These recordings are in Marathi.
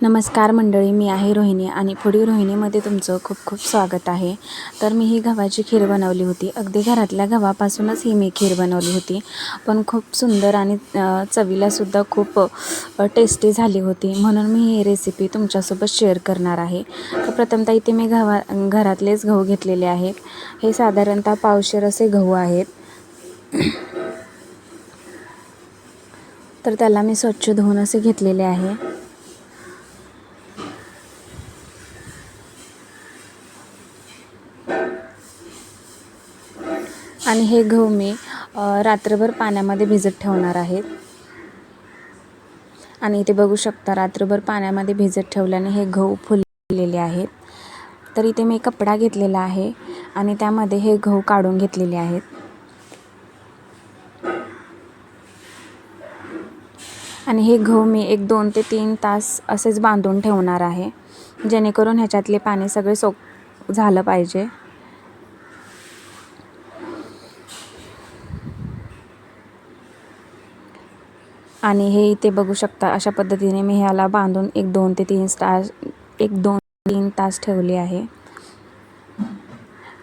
नमस्कार मंडळी, मी आहे रोहिणी आणि फूडी रोहिणीमध्ये तुमचं खूप खूप स्वागत आहे. तर मी ही गव्हाची खीर बनवली होती. अगदी घरातल्या गव्हापासूनच ही मी खीर बनवली होती, पण खूप सुंदर आणि चवीलासुद्धा खूप टेस्टी झाली होती. म्हणून मी ही रेसिपी तुमच्यासोबत शेअर करणार आहे. तर प्रथमतः इथे मी घरातलेच गहू घेतलेले आहेत. हे साधारणतः पावशेर असे गहू आहेत. तर त्याला मी स्वच्छ धुवून असे घेतलेले आहे. आणि हे गहू मी रात्रभर पाण्यामध्ये भिजत ठेवणार आहे. आणि इथे बघू शकता, रात्रभर पाण्यामध्ये भिजत ठेवल्याने हे गहू फुललेले आहेत. तर इथे मी कपडा घेतलेला आहे आणि त्यामध्ये हे गहू काढून घेतलेले आहेत. आणि हे गहू मी 2 ते 3 तास असेच बांधून ठेवणार आहे, जेणेकरून ह्याच्यातले पाणी सगळे झालं पाहिजे. आणि हे इथे बघू शकता, अशा पद्धतीने मी ह्याला बांधून 2 ते 3 तास ठेवले आहे.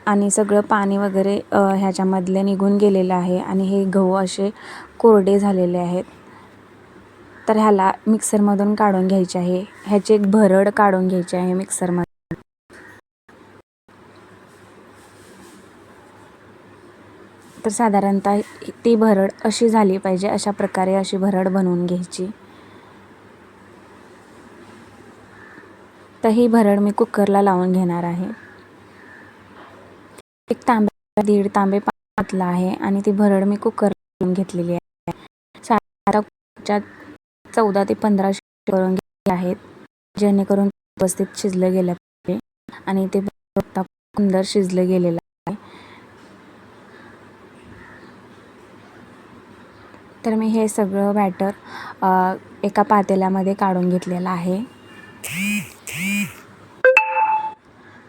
आणि सगळं पाणी वगैरे ह्याच्यामधले निघून गेलेलं आहे आणि हे गहू असे कोरडे झालेले आहेत. तर ह्याला मिक्सरमधून काढून घ्यायचे आहे. ह्याची एक भरड काढून घ्यायची आहे मिक्सरमध्ये. तर साधारणतः ती भरड अशी झाली पाहिजे. अशा प्रकारे अशी भरड बनवून घ्यायची. तर ही भरड मी कुकरला लावून घेणार आहे. एक तांबे 1.5 तांबे पाणी घातलं आहे आणि ती भरड मी कुकरला लावून घेतलेली आहे. 14 ते 15 शिट्ट्या करून घेतल्या आहेत, जेणेकरून व्यवस्थित शिजलं गेलं पाहिजे. आणि ते सुंदर शिजलं गेलेलं आहे. तर मी हे सगळं बॅटर एका पातेल्यामध्ये काढून घेतलेलं आहे.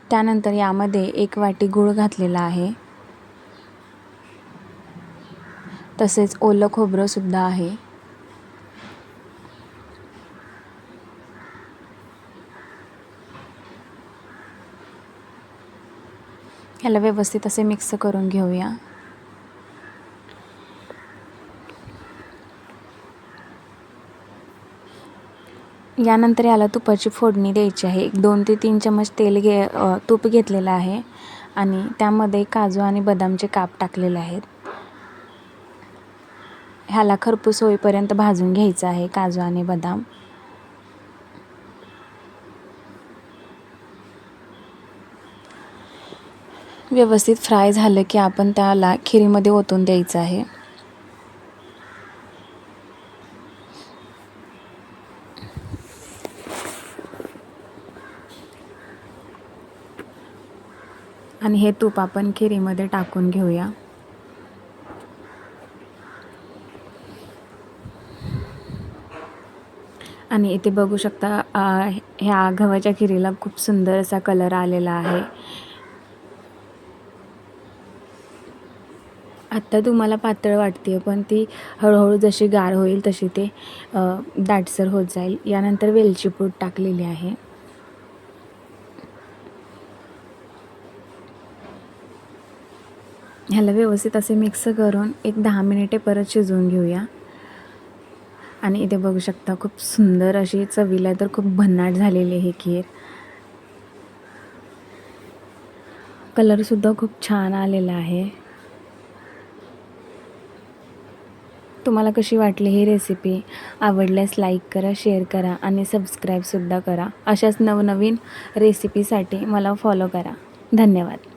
त्यानंतर यामध्ये 1 वाटी गूळ घातलेला आहे. तसेच ओलं खोबरं सुद्धा आहे. ह्याला व्यवस्थित असे मिक्स करून घेऊया. यानंतर याला तुपाची फोडणी द्यायची आहे. 2 ते 3 चमच तूप घेतलेलं आहे आणि त्यामध्ये काजू आणि बदामचे काप टाकलेले आहेत. ह्याला खरपूस होईपर्यंत भाजून घ्यायचं आहे काजू आणि बदाम. व्यवस्थित फ्राय झालं की आपण त्याला खिरीमध्ये ओतून द्यायचं आहे. आणि हे तूप आपण खिरीमध्ये टाकून घेऊया. आणि इथे बघू शकता, ह्या गव्हाच्या खिरीला खूप सुंदर असा कलर आलेला आहे. आत्ता तुम्हाला पातळ वाटते, पण ती हळूहळू जशी गार होईल तशी ते दाटसर होत जाईल. यानंतर वेलची पूड टाकलेली आहे. ह्याला व्यवस्थित असे मिक्स करून 10 मिनिटे परत शिजवून घेऊया. आणि इथे बघू शकता, खूप सुंदर अशी चवीला तर खूप भन्नाट झालेली आहे खीर. कलरसुद्धा खूप छान आलेला आहे. तुम्हाला कशी वाटली ही रेसिपी? आवडल्यास लाईक करा, शेअर करा आणि सबस्क्राईबसुद्धा करा. अशाच नवनवीन रेसिपीसाठी मला फॉलो करा. धन्यवाद.